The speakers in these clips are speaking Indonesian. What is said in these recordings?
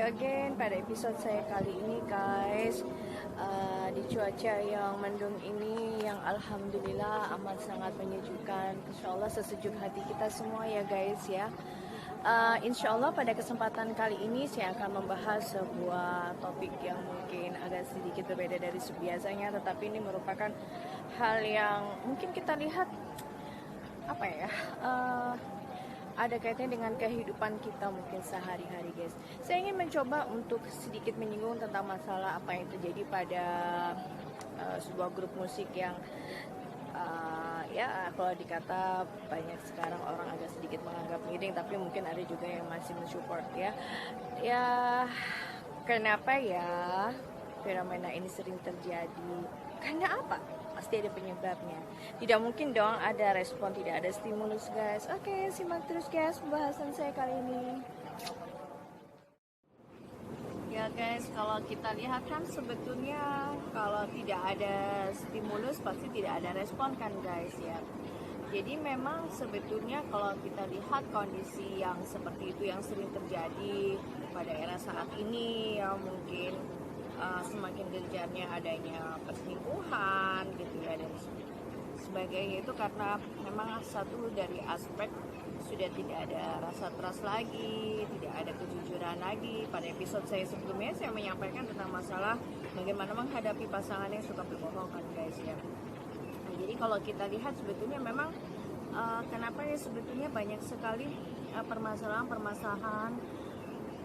again pada episode saya kali ini guys. Di cuaca yang mendung ini yang alhamdulillah amat sangat menyejukkan. Insyaallah sesejuk hati kita semua ya guys ya. Insyaallah pada kesempatan kali ini saya akan membahas sebuah topik yang mungkin agak sedikit berbeda dari biasanya, tetapi ini merupakan hal yang mungkin kita lihat apa ya, ada kaitannya dengan kehidupan kita mungkin sehari-hari guys. Saya ingin mencoba untuk sedikit menyinggung tentang masalah apa yang terjadi pada sebuah grup musik yang ya kalau dikata banyak sekarang orang agak sedikit menganggap miring, tapi mungkin ada juga yang masih mensupport ya. Ya kenapa ya fenomena ini sering terjadi? Karena apa? Pasti ada penyebabnya. Tidak mungkin dong ada respon, tidak ada stimulus guys. Oke, simak terus guys pembahasan saya kali ini. Ya guys, kalau kita lihat kan sebetulnya kalau tidak ada stimulus pasti tidak ada respon kan guys ya. Jadi memang sebetulnya kalau kita lihat kondisi yang seperti itu yang sering terjadi pada era saat ini ya, mungkin semakin gencarnya adanya perselingkuhan gitu ya dan sebagainya, itu karena memang satu dari aspek sudah tidak ada rasa trust lagi, tidak ada kejujuran lagi. Pada episode saya sebelumnya saya menyampaikan tentang masalah bagaimana menghadapi pasangan yang suka berbohong kan guys ya. Nah, jadi kalau kita lihat sebetulnya memang kenapa ya sebetulnya banyak sekali permasalahan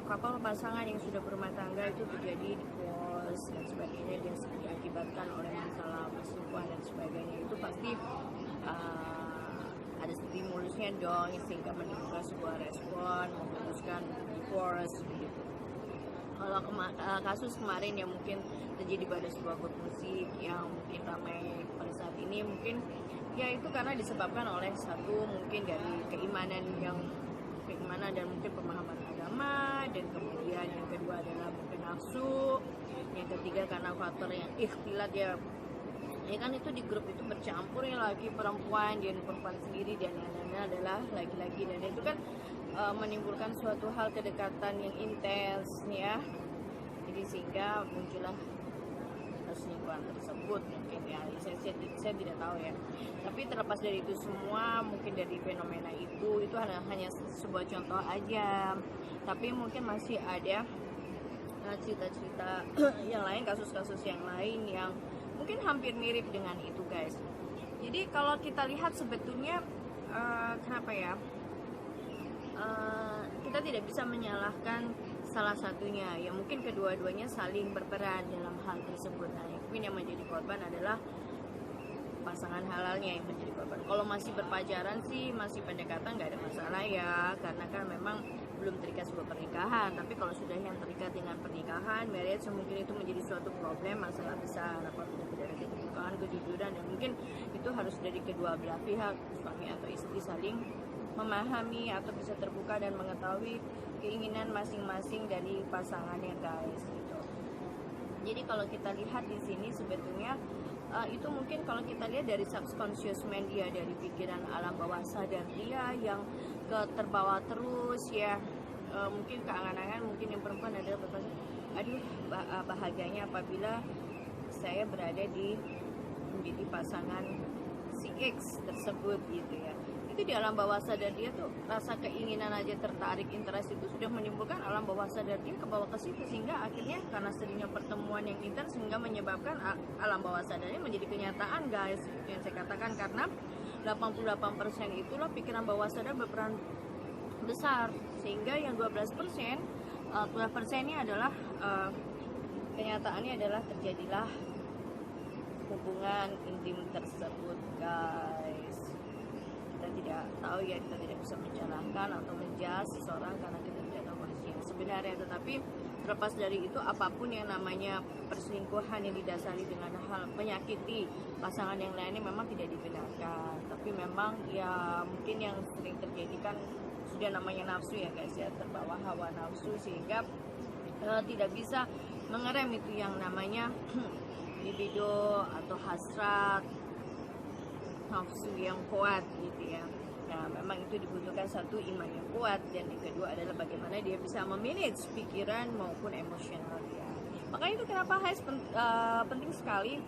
couple pasangan yang sudah berumah tangga itu terjadi divorce dan sebagainya, dan diakibatkan oleh masalah perselingkuhan dan sebagainya, itu pasti ada stimulusnya dong sehingga menimbulkan sebuah respon memutuskan divorce gitu. Kalau kasus kemarin yang mungkin terjadi pada sebuah grup musik yang mungkin ramai pada saat ini, mungkin ya itu karena disebabkan oleh satu mungkin dari keimanan dan mungkin pemahaman agama, dan kemudian yang kedua adalah mungkin nafsu, yang ketiga karena faktor yang ikhtilat ya kan itu di grup itu bercampur ya, lagi perempuan dan perempuan sendiri dan yang lainnya adalah laki-laki, dan itu kan menimbulkan suatu hal kedekatan yang intens ya, jadi sehingga muncullah perselingkuhan tersebut mungkin ya. Saya tidak tahu ya, tapi terlepas dari itu semua, mungkin dari fenomena itu hanya sebuah contoh aja, tapi mungkin masih ada cerita-cerita yang lain, kasus-kasus yang lain yang mungkin hampir mirip dengan itu guys. Jadi kalau kita lihat sebetulnya kenapa ya kita tidak bisa menyalahkan salah satunya ya, mungkin kedua-duanya saling berperan dalam hal tersebut. Nah, mungkin yang menjadi korban adalah pasangan halalnya yang menjadi korban. Kalau masih berpacaran sih, masih pendekatan, nggak ada masalah ya, karena kan memang belum terikat sebuah pernikahan. Tapi kalau sudah yang terikat dengan pernikahan, marriage, mungkin itu menjadi suatu problem, masalah besar, apabila tidak ada keterbukaan, kejujuran, dan mungkin itu harus dari kedua belah pihak, suami atau istri saling memahami atau bisa terbuka dan mengetahui keinginan masing-masing dari pasangannya guys gitu. Jadi kalau kita lihat di sini sebetulnya itu mungkin kalau kita lihat dari subconscious mind dia, dari pikiran alam bawah sadar dia yang terbawa terus ya, mungkin keangan-angan, mungkin yang perempuan adalah berkata, aduh bahagianya apabila saya berada menjadi pasangan si X tersebut gitu ya. Itu di alam bawah sadar dia tuh rasa keinginan aja, tertarik, interest itu sudah menimbulkan alam bawah sadar dia ke bawah ke situ, sehingga akhirnya karena seringnya pertemuan yang intens sehingga menyebabkan alam bawah sadarnya menjadi kenyataan guys. Yang saya katakan karena 88% itulah pikiran bawah sadar berperan besar, sehingga yang 12% ini adalah kenyataannya adalah terjadilah hubungan intim tersebut guys. Kita tidak tahu ya, kita tidak bisa menyalahkan atau menjudge seseorang karena kita tidak tahu kondisi yang sebenarnya. Tetapi terlepas dari itu, apapun yang namanya perselingkuhan yang didasari dengan hal menyakiti pasangan yang lainnya memang tidak dibenarkan. Tapi memang ya mungkin yang sering terjadi kan sudah namanya nafsu ya guys ya, terbawa hawa nafsu, sehingga tidak bisa mengerem itu yang namanya libido atau hasrat nafsu yang kuat gitu ya. Nah, memang itu dibutuhkan satu iman yang kuat, dan yang kedua adalah bagaimana dia bisa memanage pikiran maupun emosional dia. Makanya itu kenapa penting sekali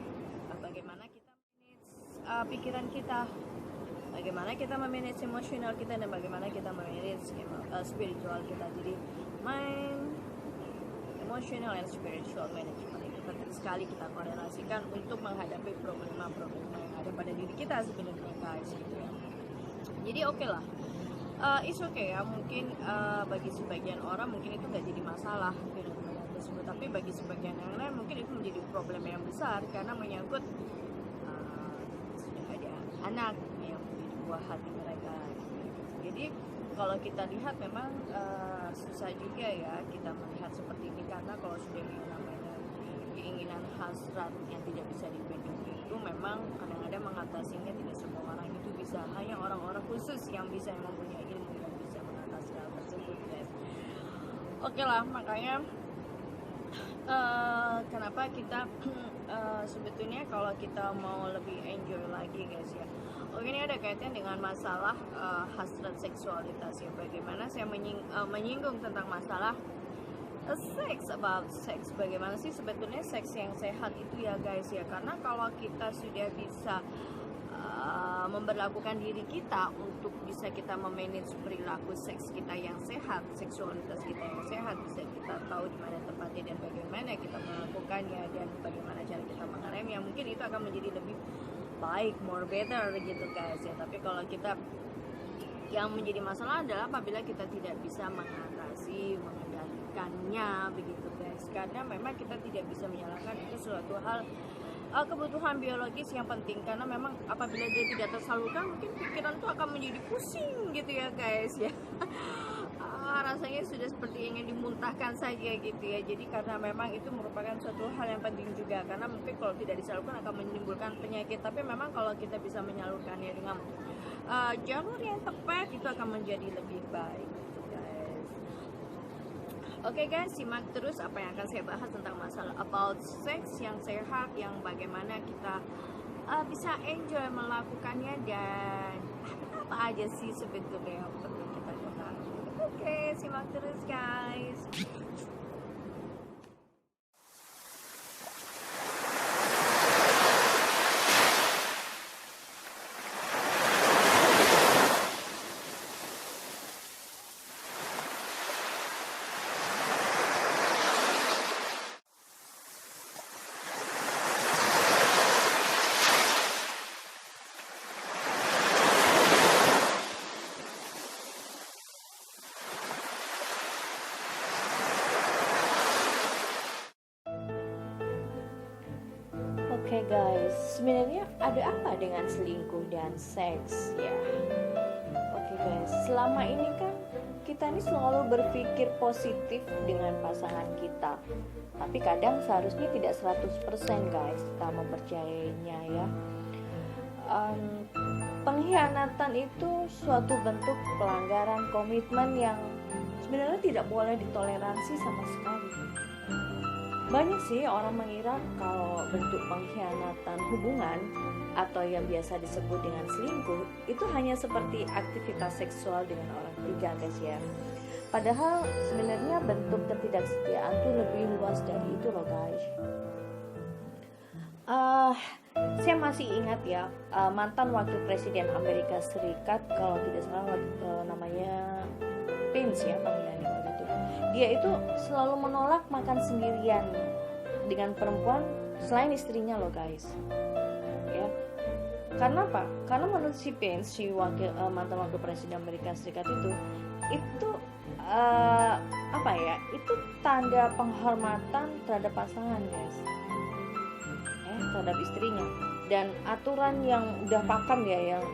bagaimana kita manage pikiran kita, bagaimana kita memanage emosional kita, dan bagaimana kita memanage spiritual kita. Jadi mind, emotional, and spiritual management itu penting sekali kita korelasikan untuk menghadapi problema-problema yang ada pada diri kita sebenarnya, guys, gitu ya. Jadi oke lah, it's okay ya, mungkin bagi sebagian orang mungkin itu nggak jadi masalah fenomena tersebut, tapi bagi sebagian yang lain mungkin itu menjadi problem yang besar karena menyangkut sudah ada anak yang menjadi buah hati mereka. Jadi kalau kita lihat memang susah juga ya kita melihat seperti ini, karena kalau sudah yang namanya keinginan hasrat yang tidak bisa dibendung itu memang kadang-kadang mengatasinya tidak semua orang itu bisa, hanya orang-orang khusus yang mempunyai ilmu yang bisa mengatasi hal tersebut, guys. Oke lah, makanya kenapa kita sebetulnya kalau kita mau lebih enjoy lagi, guys ya. Oke, ini ada kaitan dengan masalah hasrat seksualitas ya. Bagaimana saya menyinggung tentang masalah about sex. Bagaimana sih sebetulnya seks yang sehat itu ya, guys ya. Karena kalau kita sudah bisa memberlakukan diri kita untuk bisa kita memanage perilaku seks kita yang sehat, seksualitas kita yang sehat, bisa kita tahu di mana tempatnya dan bagaimana kita melakukannya dan bagaimana cara kita mengeremnya, mungkin itu akan menjadi lebih baik, more better gitu, guys ya. Tapi kalau kita, yang menjadi masalah adalah apabila kita tidak bisa mengendalikannya begitu, guys, karena memang kita tidak bisa menyalahkan itu suatu hal kebutuhan biologis yang penting, karena memang apabila dia tidak tersalurkan mungkin pikiran tuh akan menjadi pusing gitu ya, guys ya. Rasanya sudah seperti ingin dimuntahkan saja gitu ya. Jadi karena memang itu merupakan suatu hal yang penting juga, karena mungkin kalau tidak disalurkan akan menimbulkan penyakit, tapi memang kalau kita bisa menyalurkannya dengan jalur yang tepat itu akan menjadi lebih baik gitu, guys. Oke, guys, simak terus apa yang akan saya bahas tentang masalah about sex yang sehat, yang bagaimana kita bisa enjoy melakukannya, dan apa aja sih sebetulnya yang perlu kita ketahui. Oke, simak terus, guys. Oke, guys, sebenarnya ada apa dengan selingkuh dan seks ya? Oke, guys, selama ini kan kita ini selalu berpikir positif dengan pasangan kita, tapi kadang seharusnya tidak 100%, guys, kita mempercayainya ya. Pengkhianatan itu suatu bentuk pelanggaran komitmen yang sebenarnya tidak boleh ditoleransi sama sekali. Banyak sih orang mengira kalau bentuk pengkhianatan hubungan atau yang biasa disebut dengan selingkuh itu hanya seperti aktivitas seksual dengan orang ketiga, guys ya. Padahal sebenarnya bentuk ketidaksetiaan itu lebih luas dari itu loh, guys. Saya masih ingat ya, mantan wakil presiden Amerika Serikat, kalau tidak salah namanya Pence ya panggilannya waktu itu. Dia itu selalu menolak makan sendirian dengan perempuan selain istrinya loh, guys. Ya. Karena apa? Karena menurut si Pence, si mantan wakil presiden Amerika Serikat itu apa ya? Itu tanda penghormatan terhadap pasangan, guys. Terhadap istrinya, dan aturan yang udah pakem ya, yang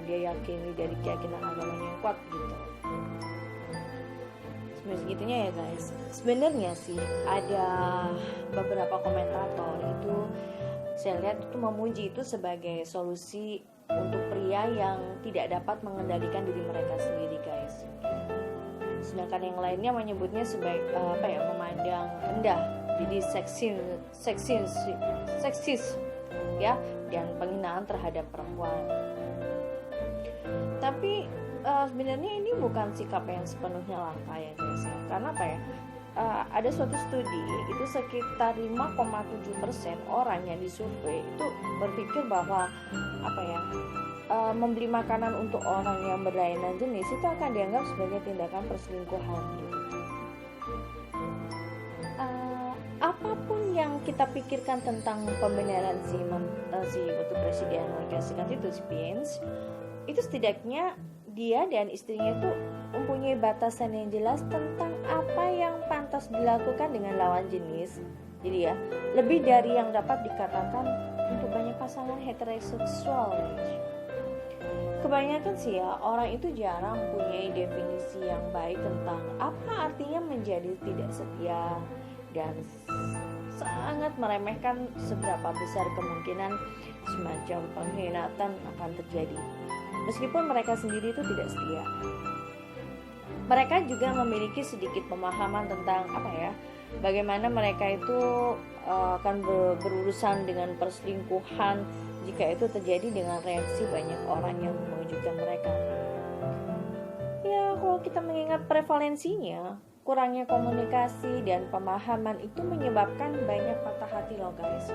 dia yakini dari keyakinan agamanya yang kuat gitu. Sebenarnya segitunya ya, guys. Sebenarnya sih ada beberapa komentator itu saya lihat itu memuji itu sebagai solusi untuk pria yang tidak dapat mengendalikan diri mereka sendiri, guys. Sedangkan yang lainnya menyebutnya sebagai memandang rendah, jadi seksis ya, dan penghinaan terhadap perempuan. Tapi sebenarnya ini bukan sikap yang sepenuhnya langka ya guys ya. Karena apa ya? Ada suatu studi itu sekitar 5,7% orang yang disurvei itu berpikir bahwa apa ya, membeli makanan untuk orang yang berlainan jenis itu akan dianggap sebagai tindakan perselingkuhan gitu. Apapun yang kita pikirkan tentang pembenaran si waktu Presiden Amerika Serikat itu, si Pence, itu setidaknya dia dan istrinya itu mempunyai batasan yang jelas tentang apa yang pantas dilakukan dengan lawan jenis. Jadi ya, lebih dari yang dapat dikatakan untuk banyak pasangan heteroseksual. Kebanyakan sih ya, orang itu jarang mempunyai definisi yang baik tentang apa artinya menjadi tidak setia, dan sangat meremehkan seberapa besar kemungkinan semacam pengkhianatan akan terjadi. Meskipun mereka sendiri itu tidak setia, mereka juga memiliki sedikit pemahaman tentang apa ya, bagaimana mereka itu akan berurusan dengan perselingkuhan jika itu terjadi dengan reaksi banyak orang yang mewujudkan mereka. Ya, kalau kita mengingat prevalensinya, kurangnya komunikasi dan pemahaman itu menyebabkan banyak patah hati loh guys.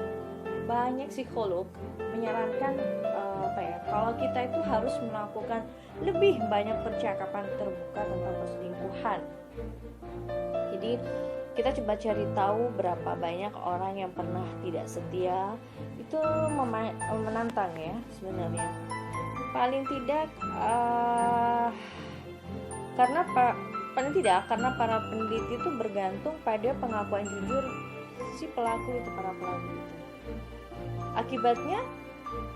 Banyak psikolog menyarankan kalau kita itu harus melakukan lebih banyak percakapan terbuka tentang perselingkuhan. Jadi kita coba cari tahu berapa banyak orang yang pernah tidak setia. Itu menantang ya sebenarnya. Paling tidak karena para peneliti itu bergantung pada pengakuan jujur si pelaku itu, para pelaku itu. Akibatnya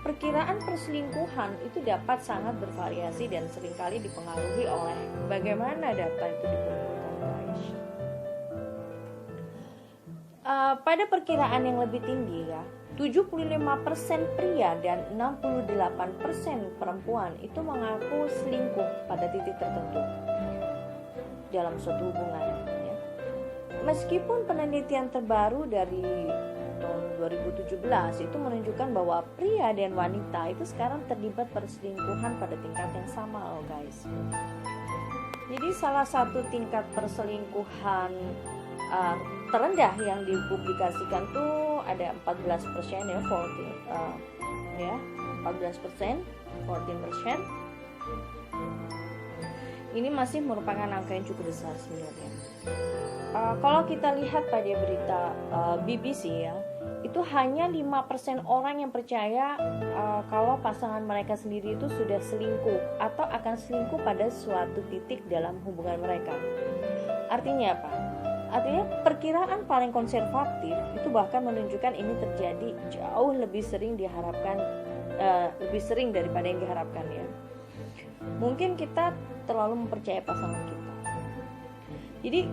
perkiraan perselingkuhan itu dapat sangat bervariasi dan seringkali dipengaruhi oleh bagaimana data itu dikumpulkan guys. Pada perkiraan yang lebih tinggi ya, 75% pria dan 68% perempuan itu mengaku selingkuh pada titik tertentu dalam suatu hubungan ya. Meskipun penelitian terbaru dari tahun 2017 itu menunjukkan bahwa pria dan wanita itu sekarang terlibat perselingkuhan pada tingkat yang sama loh guys. Jadi salah satu tingkat perselingkuhan terendah yang dipublikasikan tuh ada 14% ya, 14%. Ini masih merupakan angka yang cukup besar sebenarnya. Kalau kita lihat pada berita BBC ya, itu hanya 5% orang yang percaya kalau pasangan mereka sendiri itu sudah selingkuh atau akan selingkuh pada suatu titik dalam hubungan mereka. Artinya apa? Artinya perkiraan paling konservatif itu bahkan menunjukkan ini terjadi jauh lebih sering daripada yang diharapkan ya. Mungkin kita terlalu mempercayai pasangan kita. Jadi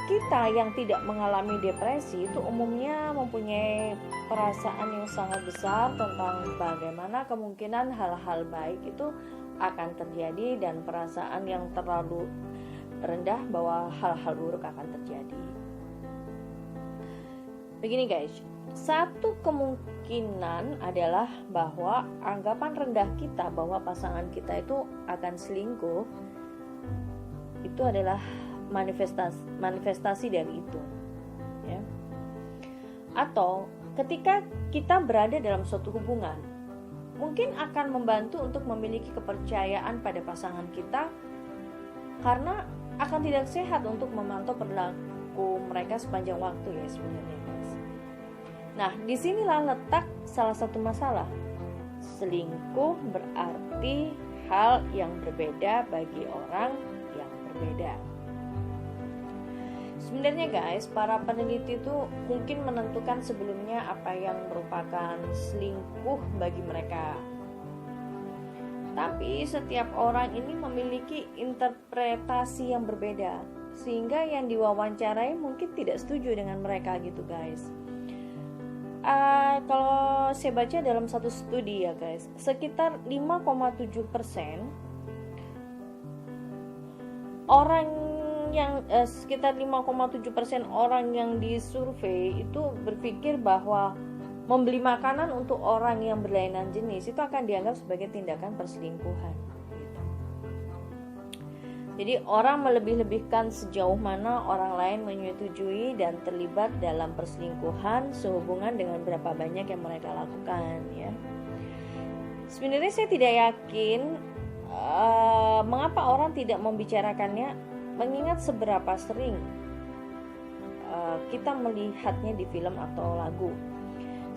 kita yang tidak mengalami depresi itu umumnya mempunyai perasaan yang sangat besar tentang bagaimana kemungkinan hal-hal baik itu akan terjadi dan perasaan yang terlalu rendah bahwa hal-hal buruk akan terjadi. Begini guys, satu kemungkinan adalah bahwa anggapan rendah kita bahwa pasangan kita itu akan selingkuh itu adalah manifestasi dari itu ya. Atau ketika kita berada dalam suatu hubungan, mungkin akan membantu untuk memiliki kepercayaan pada pasangan kita, karena akan tidak sehat untuk memantau perilaku mereka sepanjang waktu ya sebenarnya guys. Nah, disinilah letak salah satu masalah. Selingkuh berarti hal yang berbeda bagi orang yang berbeda. Sebenarnya guys, para peneliti itu mungkin menentukan sebelumnya apa yang merupakan selingkuh bagi mereka. Tapi setiap orang ini memiliki interpretasi yang berbeda, sehingga yang diwawancarai mungkin tidak setuju dengan mereka gitu guys. Kalau saya baca dalam satu studi ya guys, sekitar 5,7% orang yang sekitar 5,7% orang yang disurvei itu berpikir bahwa membeli makanan untuk orang yang berlainan jenis itu akan dianggap sebagai tindakan perselingkuhan gitu. Jadi orang melebih-lebihkan sejauh mana orang lain menyetujui dan terlibat dalam perselingkuhan sehubungan dengan berapa banyak yang mereka lakukan, ya. Sebenarnya saya tidak yakin mengapa orang tidak membicarakannya, mengingat seberapa sering kita melihatnya di film atau lagu.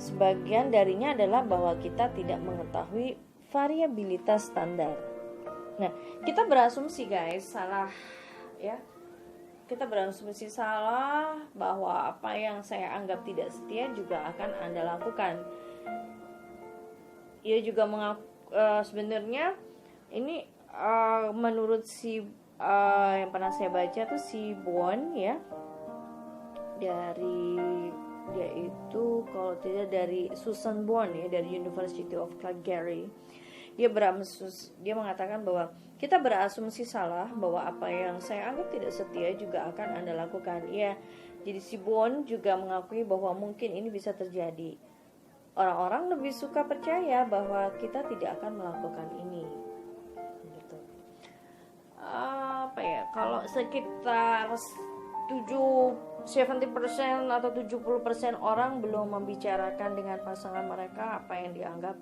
Sebagian darinya adalah bahwa kita tidak mengetahui variabilitas standar. Nah, kita berasumsi guys, salah ya. Kita berasumsi salah bahwa apa yang saya anggap tidak setia juga akan Anda lakukan. Ia juga sebenarnya ini menurut si yang pernah saya baca tuh si Bon ya. Dari dia itu kalau tidak dari Susan Bon ya, dari University of Calgary. Dia mengatakan bahwa kita berasumsi salah bahwa apa yang saya anggap tidak setia juga akan Anda lakukan. Ya, jadi si Bon juga mengakui bahwa mungkin ini bisa terjadi. Orang-orang lebih suka percaya bahwa kita tidak akan melakukan ini. Gitu. Kalau sekitar 70% atau 70% orang belum membicarakan dengan pasangan mereka apa yang dianggap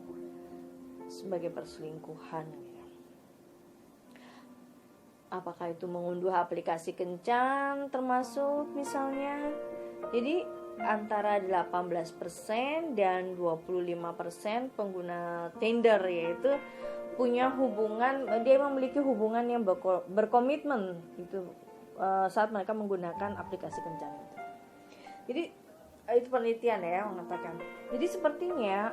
sebagai perselingkuhan. Apakah itu mengunduh aplikasi kencan termasuk misalnya? Jadi antara 18% dan 25% pengguna Tinder yaitu punya hubungan, dia memiliki hubungan yang berkomitmen itu saat mereka menggunakan aplikasi kencan itu. Jadi itu penelitian ya mengatakan. Jadi sepertinya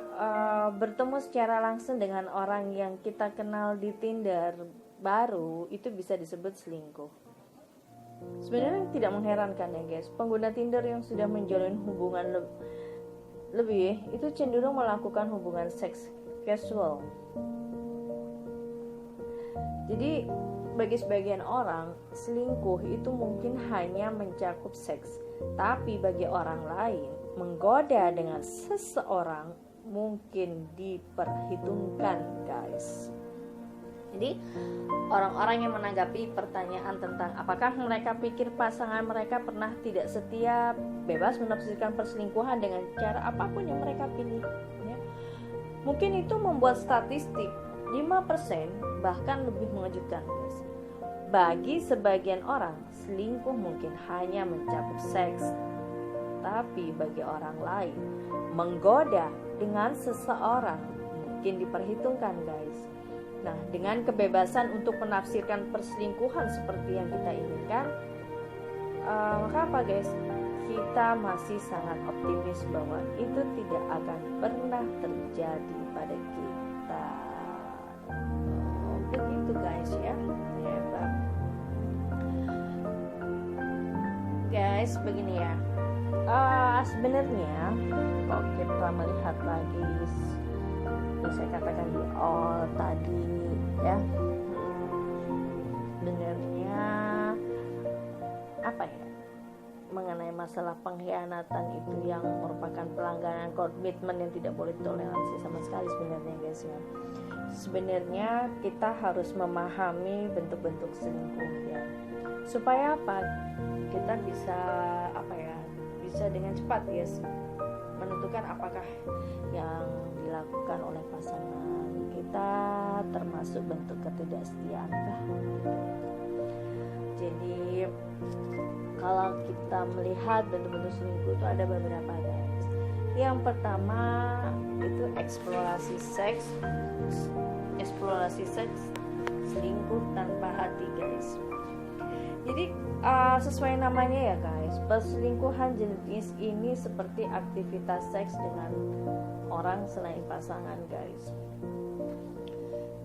bertemu secara langsung dengan orang yang kita kenal di Tinder baru itu bisa disebut selingkuh. Sebenarnya tidak mengherankan ya guys. Pengguna Tinder yang sudah menjalin hubungan lebih itu cenderung melakukan hubungan seks casual. Jadi bagi sebagian orang selingkuh itu mungkin hanya mencakup seks. Tapi bagi orang lain, menggoda dengan seseorang mungkin diperhitungkan, guys. Jadi, orang-orang yang menanggapi pertanyaan tentang apakah mereka pikir pasangan mereka pernah tidak setia, bebas menafsirkan perselingkuhan dengan cara apapun yang mereka pilih. Ya. Mungkin itu membuat statistik 5% bahkan lebih mengejutkan, guys. Bagi sebagian orang, selingkuh mungkin hanya mencakup seks. Tapi bagi orang lain, menggoda dengan seseorang mungkin diperhitungkan, guys. Nah, dengan kebebasan untuk menafsirkan perselingkuhan seperti yang kita inginkan, maka apa guys? Kita masih sangat optimis bahwa itu tidak akan pernah terjadi pada kita. Begitu guys ya. Hebat. Guys, begini ya. Sebenarnya kalau kita melihat lagi yang saya katakan di awal tadi ya, sebenarnya apa ya, mengenai masalah pengkhianatan itu yang merupakan pelanggaran komitmen yang tidak boleh toleransi sama sekali sebenarnya guys ya. Sebenarnya kita harus memahami bentuk-bentuk selingkuh ya, supaya apa, kita bisa bisa dengan cepat guys menentukan apakah yang dilakukan oleh pasangan kita termasuk bentuk ketidaksetiaan kah. Jadi kalau kita melihat bentuk-bentuk selingkuh itu ada beberapa guys. Yang pertama itu eksplorasi seks selingkuh tanpa hati guys. Jadi sesuai namanya ya guys, perselingkuhan jenis ini seperti aktivitas seks dengan orang selain pasangan guys.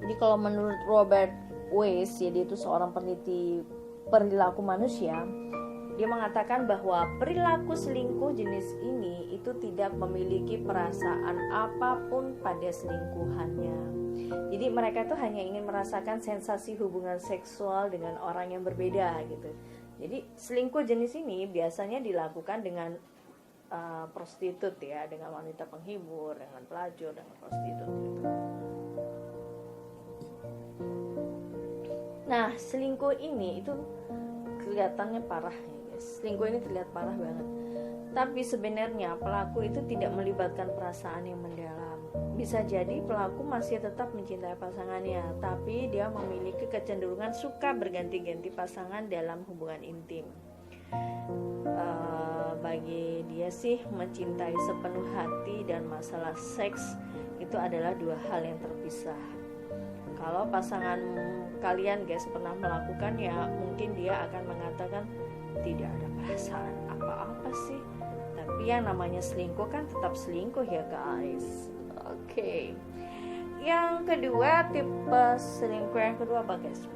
Jadi kalau menurut Robert Weiss ya, dia itu seorang peneliti perilaku manusia, dia mengatakan bahwa perilaku selingkuh jenis ini itu tidak memiliki perasaan apapun pada selingkuhannya. Jadi mereka tuh hanya ingin merasakan sensasi hubungan seksual dengan orang yang berbeda gitu. Jadi selingkuh jenis ini biasanya dilakukan dengan prostitut ya, dengan wanita penghibur, dengan pelacur, dengan prostitut gitu. Nah, selingkuh ini itu kelihatannya parah ya guys. Selingkuh ini terlihat parah banget. Tapi sebenarnya pelaku itu tidak melibatkan perasaan yang mendalam. Bisa jadi pelaku masih tetap mencintai pasangannya, tapi dia memiliki kecenderungan suka berganti-ganti pasangan dalam hubungan intim. Bagi dia sih, mencintai sepenuh hati dan masalah seks itu adalah dua hal yang terpisah. Kalau pasangan kalian guys pernah melakukan, ya mungkin dia akan mengatakan tidak ada perasaan apa-apa sih. Tapi yang namanya selingkuh kan tetap selingkuh ya guys. Oke. Yang kedua, tipe selingkuh yang kedua apa guys?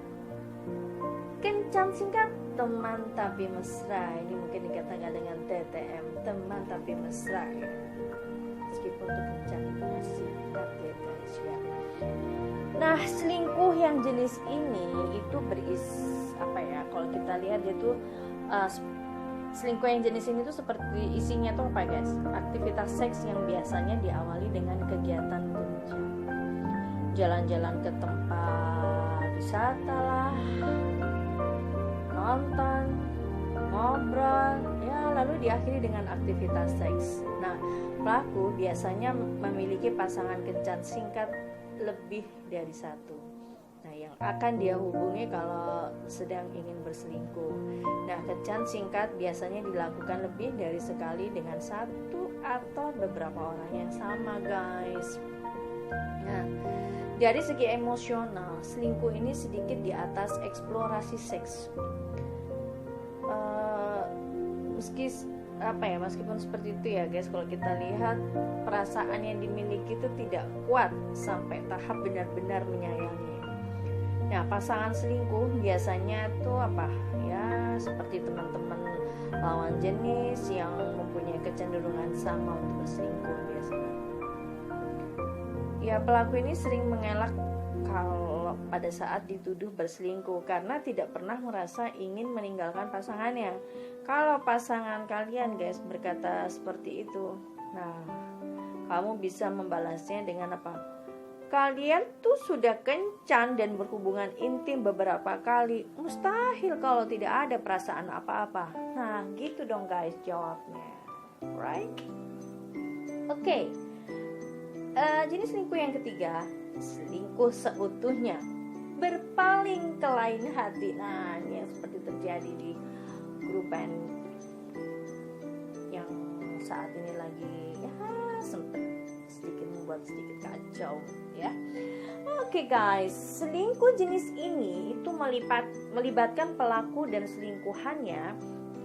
Kencan singkat, teman tapi mesra. Ini mungkin dikatakan dengan TTM, teman tapi mesra ya. Meskipun itu kencan itu singkat ya guys ya. Nah, selingkuh yang jenis ini itu apa ya? Kalau kita lihat dia tuh selingkuh yang jenis ini tuh seperti isinya tuh apa guys? Aktivitas seks yang biasanya diawali dengan kegiatan kencan. Jalan-jalan ke tempat wisata lah, nonton, ngobrol, ya lalu diakhiri dengan aktivitas seks. Nah, pelaku biasanya memiliki pasangan kencan singkat lebih dari satu. Nah, yang akan dia hubungi kalau sedang ingin berselingkuh. Nah, kencan singkat biasanya dilakukan lebih dari sekali dengan satu atau beberapa orang yang sama guys. Nah, dari segi emosional, selingkuh ini sedikit di atas eksplorasi seks. Meskipun seperti itu ya guys, kalau kita lihat perasaan yang dimiliki itu tidak kuat sampai tahap benar-benar menyayangi. Nah, pasangan selingkuh biasanya itu seperti teman-teman lawan jenis yang mempunyai kecenderungan sama untuk berselingkuh biasanya. Ya, pelaku ini sering mengelak kalau pada saat dituduh berselingkuh karena tidak pernah merasa ingin meninggalkan pasangannya. Kalau pasangan kalian guys berkata seperti itu, nah kamu bisa membalasnya dengan apa? Kalian tuh sudah kencan dan berhubungan intim beberapa kali, mustahil kalau tidak ada perasaan apa-apa. Nah gitu dong guys jawabnya, right? Oke. Jenis selingkuh yang ketiga, selingkuh seutuhnya, berpaling ke lain hati. Nah ini yang seperti terjadi di grup band yang saat ini lagi sempat membuat sedikit kacau ya. Oke guys, selingkuh jenis ini itu melibatkan pelaku dan selingkuhannya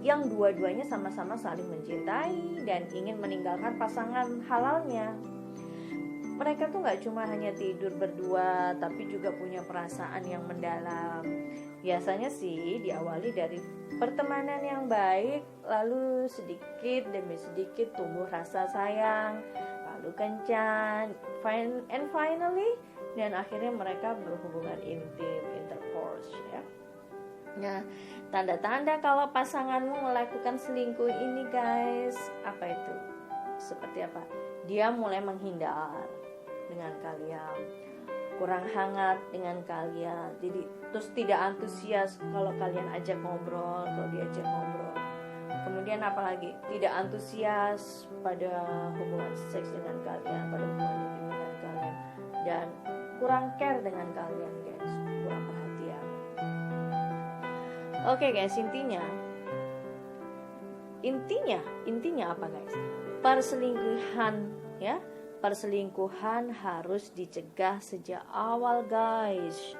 yang dua-duanya sama-sama saling mencintai dan ingin meninggalkan pasangan halalnya. Mereka tuh gak cuma hanya tidur berdua, tapi juga punya perasaan yang mendalam. Biasanya sih diawali dari pertemanan yang baik, lalu sedikit demi sedikit tumbuh rasa sayang, lalu kencan, and finally, dan akhirnya mereka berhubungan intim, intercourse ya. Nah, tanda-tanda kalau pasanganmu melakukan selingkuh ini guys, apa itu? Seperti apa? Dia mulai menghindar dengan kalian, kurang hangat dengan kalian, jadi terus tidak antusias kalau kalian ajak ngobrol, kalau diajak ngobrol. Kemudian apalagi tidak antusias pada hubungan seks dengan kalian, pada hubungan intim dengan kalian, dan kurang care dengan kalian guys, kurang perhatian. Oke guys, intinya apa guys? Perselingkuhan harus dicegah sejak awal guys.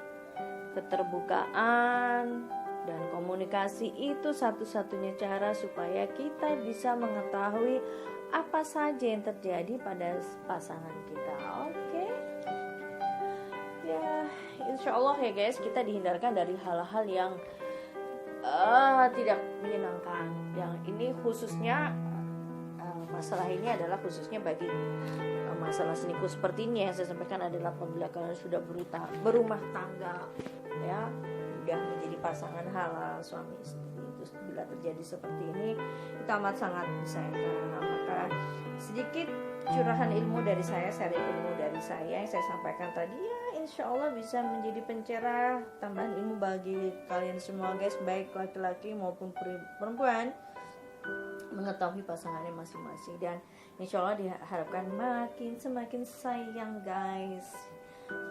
Keterbukaan dan komunikasi itu satu-satunya cara supaya kita bisa mengetahui apa saja yang terjadi pada pasangan kita. Oke. Ya, insya Allah ya guys, kita dihindarkan dari hal-hal yang tidak menyenangkan. Yang ini khususnya masalah ini adalah khususnya bagi masalah selingkuh seperti ini yang saya sampaikan adalah apabila kalian sudah berumah tangga ya, sudah menjadi pasangan halal suami istri. Itu bila terjadi seperti ini itu amat sangat disayangkan. Maka sedikit curahan ilmu dari saya, sharing ilmu dari saya yang saya sampaikan tadi ya, insya Allah bisa menjadi pencerah, tambahan ilmu bagi kalian semua guys, baik laki-laki maupun perempuan, mengetahui pasangannya masing-masing. Dan insya Allah diharapkan semakin sayang guys.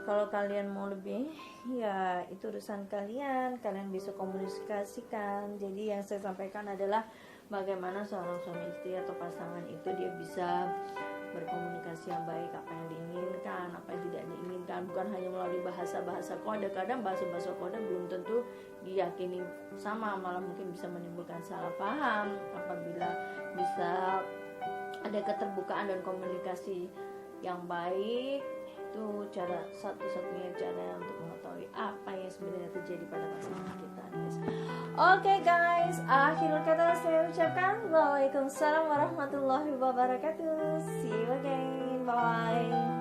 Kalau kalian mau lebih, ya itu urusan kalian bisa komunikasikan. Jadi yang saya sampaikan adalah bagaimana seorang suami istri atau pasangan itu dia bisa berkomunikasi yang baik, apa yang diinginkan, apa yang tidak diinginkan, bukan hanya melalui bahasa-bahasa kode. Kadang bahasa-bahasa kode belum tentu diyakini sama, malah mungkin bisa menimbulkan salah paham apabila bisa ada keterbukaan dan komunikasi yang baik. Itu satu-satunya cara untuk mengetahui apa yang sebenarnya terjadi pada pasangan kita guys. Oke guys, akhir kata saya ucapkan Waalaikumsalam warahmatullahi wabarakatuh. See you again, bye.